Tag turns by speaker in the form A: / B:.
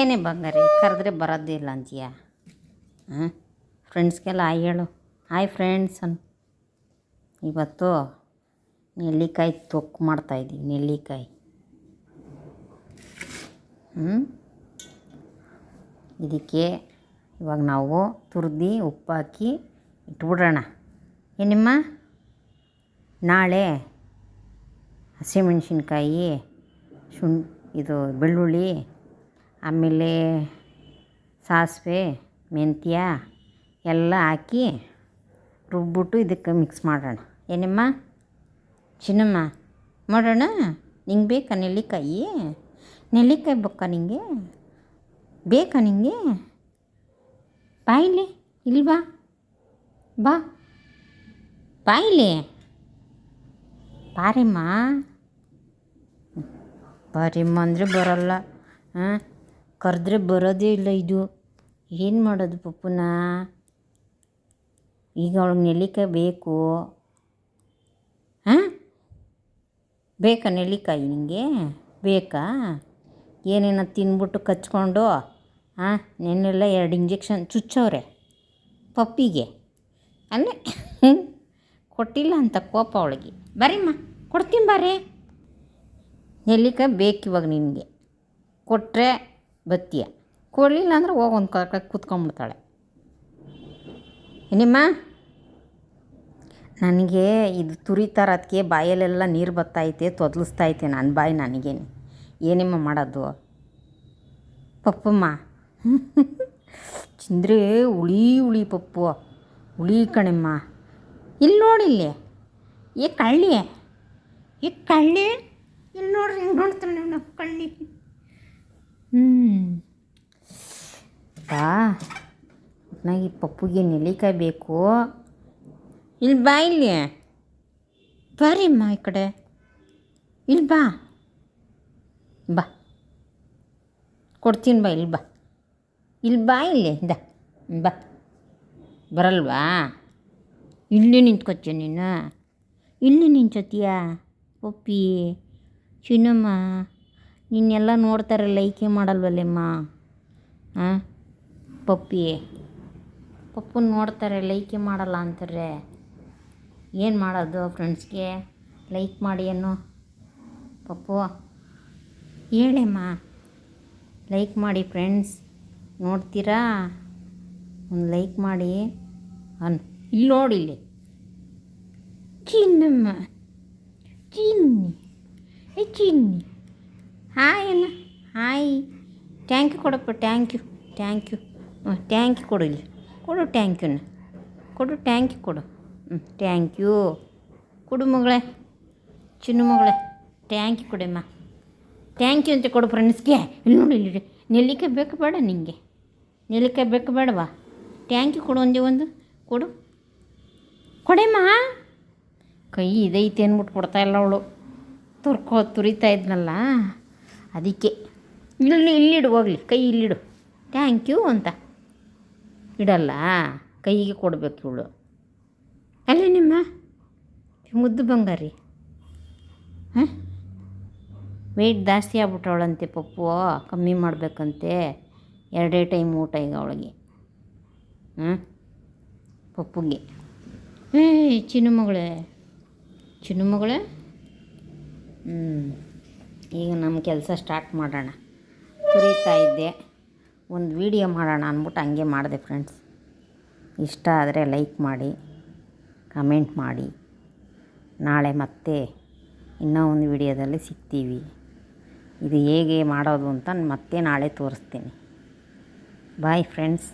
A: ಏನೇ ಬಂಗಾರಿ ಕರೆದ್ರೆ ಬರೋದೇ ಇಲ್ಲ ಅಂತೀಯ. ಹಾಂ, ಫ್ರೆಂಡ್ಸ್ಗೆಲ್ಲ ಹಾಯ್ ಹೇಳು. ಹಾಯ್ ಫ್ರೆಂಡ್ಸ್ ಇವತ್ತು ನೆಲ್ಲಿಕಾಯಿ ತೊಕ್ಕು ಮಾಡ್ತಾಯಿದ್ದೀವಿ. ನೆಲ್ಲಿಕಾಯಿ ಇದಕ್ಕೆ ಇವಾಗ ನಾವು ತುರಿದು ಉಪ್ಪು ಹಾಕಿ ಇಟ್ಬಿಡೋಣ. ಏನಮ್ಮ, ನಾಳೆ ಹಸಿಮೆಣ್ಸಿನ್ಕಾಯಿ, ಇದು ಬೆಳ್ಳುಳ್ಳಿ, ಆಮೇಲೆ ಸಾಸಿವೆ, ಮೆಂತ್ಯ ಎಲ್ಲ ಹಾಕಿ ರುಬ್ಬಿಟ್ಟು ಇದಕ್ಕೆ ಮಿಕ್ಸ್ ಮಾಡೋಣ. ಏನಮ್ಮ ಚಿನ್ನಮ್ಮ, ಮಾಡೋಣ. ನಿಂಗೆ ಬೇಕಾ ನೆಲ್ಲಿಕಾಯಿ? ನೆಲ್ಲಿಕಾಯಿ ಬೇಕಾ ನಿಂಗೆ? ಬೇಕಾ ನಿಂಗೆ? ಬಾ ಇಲ್ಲಿ, ಇಲ್ಲಿ ಬಾ, ಬಾ ಬಾ ಇಲ್ಲಿ, ಬಾರಿಮ್ಮ. ಬಾರಿಮ್ಮ ಅಂದರೆ ಬರೋಲ್ಲ. ಹಾಂ, ಕರೆದ್ರೆ ಬರೋದೇ ಇಲ್ಲ. ಇದು ಏನು ಮಾಡೋದು ಪಪ್ಪುನ? ಈಗ ಅವಳಿಗೆ ನೆಲ್ಲಿಕಾಯಿ ಬೇಕು. ಹಾಂ, ಬೇಕಾ ನೆಲ್ಲಿಕಾಯಿ ನಿನಗೆ? ಬೇಕಾ? ಏನೇನೋ ತಿಂದ್ಬಿಟ್ಟು ಕಚ್ಕೊಂಡು ನೆನ್ನೆಲ್ಲ 2 ಇಂಜೆಕ್ಷನ್ ಚುಚ್ಚವ್ರೆ ಪಪ್ಪಿಗೆ. ಅಲ್ಲೇ ಕೊಟ್ಟಿಲ್ಲ ಅಂತ ಕೋಪ ಅವಳಿಗೆ. ಬರೀಮ್ಮ, ಕೊಡ್ತೀನಿ ಬಾರೇ. ನೆಲ್ಲಿಕಾಯಿ ಬೇಕು ಇವಾಗ ನಿನಗೆ. ಕೊಟ್ಟರೆ ಬತ್ತೀಯ, ಕೊಡಲಿಲ್ಲ ಅಂದ್ರೆ ಹೋಗೊಂದು ಕೂತ್ಕೊಂಡ್ಬಿಡ್ತಾಳೆ. ಏನಮ್ಮ, ನನಗೆ ಇದು ತುರಿತಾರ, ಅದಕ್ಕೆ ಬಾಯಲ್ಲೆಲ್ಲ ನೀರು ಬರ್ತೈತೆ, ತೊದಲಿಸ್ತೈತೆ ನನ್ನ ಬಾಯಿ. ನನಗೇನು ಏನಮ್ಮ ಮಾಡೋದು ಪಪ್ಪಮ್ಮ? ಚಿಂದ್ರೆ ಹುಳಿ ಪಪ್ಪು, ಹುಳಿ ಕಣಮ್ಮ. ಇಲ್ಲಿ ನೋಡಿಲ್ಲಿ, ಏ ಕಳ್ಳಿ, ಇಲ್ಲಿ ನೋಡ್ರಿ, ಹಿಂಗೆ ನೋಡ್ತಾಳೆ ನಾವು ಕಳ್ಳಿ. ಬಾ, ನನಗೆ ಪಪ್ಪುಗೆ ನೆಲ್ಲಿಕಾಯಿ ಬೇಕು. ಇಲ್ಲಿ ಬಾ, ಇಲ್ಲಿ ಬಾರಿಮ್ಮ, ಈ ಕಡೆ ಇಲ್ಲಿ ಬಾ, ಬಾ ಕೊಡ್ತೀನಿ. ಬಾ ಇಲ್ಲಿ ಬಾ, ಇಲ್ಲಿ ಬಾ, ಇಲ್ಲಿ ಬಾ. ಬರಲ್ವಾ? ಇಲ್ಲಿ ನಿಂತ್ಕೊತೀಯ ನೀನು? ಇಲ್ಲಿ ನಿಂತ್ಕೊತೀಯ ಪಪ್ಪಿ? ಚಿನ್ನಮ್ಮ, ನಿನ್ನೆಲ್ಲ ನೋಡ್ತಾರೆ, ಲೈಕೇ ಮಾಡಲ್ವಲ್ಲಮ್ಮ. ಹಾಂ, ಪಪ್ಪು ನೋಡ್ತಾರೆ, ಲೈಕೇ ಮಾಡಲ್ಲ ಅಂತಾರೆ. ಏನು ಮಾಡೋದು? ಫ್ರೆಂಡ್ಸ್ಗೆ ಲೈಕ್ ಮಾಡಿ ಅನ್ನೋ ಪಪ್ಪು, ಹೇಳಮ್ಮ. ಲೈಕ್ ಮಾಡಿ ಫ್ರೆಂಡ್ಸ್, ನೋಡ್ತೀರಾ? ಒಂದು ಲೈಕ್ ಮಾಡಿ ಇಲ್ಲಿ ನೋಡಿ, ಇಲ್ಲಿ ಚಿನ್ನಮ್ಮ, ಚಿನ್ನಿ ಹಾಯ್ ಅಣ್ಣ, ಹಾಯ್. ಟ್ಯಾಂಕ್ ಯು ಕೊಡಪ್ಪ, ಟ್ಯಾಂಕ್ ಯು ಟ್ಯಾಂಕ್ ಯು ಕೊಡು. ಇಲ್ಲಿ ಕೊಡು, ಟ್ಯಾಂಕ್ ಯುನ ಕೊಡು, ಟ್ಯಾಂಕ್ ಯು ಕೊಡು. ಟ್ಯಾಂಕ್ ಯು ಕೊಡು ಮಗಳೇ, ಚಿನ್ನು ಮಗಳೇ, ಟ್ಯಾಂಕ್ ಯು ಕೊಡಮ್ಮ. ಥ್ಯಾಂಕ್ ಯು ಅಂತ ಕೊಡು ಫ್ರೆಂಡ್ಸ್ಗೆ. ಇಲ್ಲಿ ನೋಡಿ, ಇಲ್ಲಿ ನೆಲ್ಲಿಕಾಯಿ ಬೇಕು ಬೇಡ ನಿನಗೆ? ನೆಲ್ಲಿಕಾಯಿ ಬೇಕು ಬೇಡವಾ? ಟ್ಯಾಂಕ್ ಯು ಕೊಡು, ಒಂದು ಕೊಡು, ಕೊಡೆಮ್ಮ. ಕೈ ಇದೈತೆ ಅಂದ್ಬಿಟ್ಟು ಕೊಡ್ತಾಯಿಲ್ಲ ಅವಳು. ತುರಿತಾ ಇದ್ನಲ್ಲ ಅದಕ್ಕೆ. ಇಲ್ಲಿಡು, ಹೋಗಲಿ, ಕೈ ಇಲ್ಲಿಡು. ಥ್ಯಾಂಕ್ ಯು ಅಂತ ಇಡಲ್ಲ, ಕೈಗೆ ಕೊಡಬೇಕು ಇವಳು. ಅಲ್ಲೇ ನಿಮ್ಮ ಮುದ್ದು ಬಂಗಾರಿ. ಹಾಂ, ವೆಯ್ಟ್ ಜಾಸ್ತಿ ಆಗ್ಬಿಟ್ಟವಳಂತೆ ಪಪ್ಪು, ಕಮ್ಮಿ ಮಾಡಬೇಕಂತೆ. 2 ಟೈಮ್ ಊಟ ಈಗ ಅವಳಿಗೆ. ಪಪ್ಪುಗೆ. ಚಿನ್ನು ಮಗಳೇ, ಈಗ ನಮ್ಮ ಕೆಲಸ ಸ್ಟಾರ್ಟ್ ಮಾಡೋಣ. ತುರಿತಾ ಇದ್ದೆ, ಒಂದು ವೀಡಿಯೋ ಮಾಡೋಣ ಅಂದ್ಬಿಟ್ಟು ಹಂಗೆ ಮಾಡಿದೆ ಫ್ರೆಂಡ್ಸ್. ಇಷ್ಟ ಆದರೆ ಲೈಕ್ ಮಾಡಿ, ಕಮೆಂಟ್ ಮಾಡಿ. ನಾಳೆ ಮತ್ತೆ ಇನ್ನೂ ಒಂದು ವಿಡಿಯೋದಲ್ಲಿ ಸಿಗ್ತೀವಿ. ಇದು ಹೇಗೆ ಮಾಡೋದು ಅಂತ ಮತ್ತೆ ನಾಳೆ ತೋರಿಸ್ತೀನಿ. Bye friends.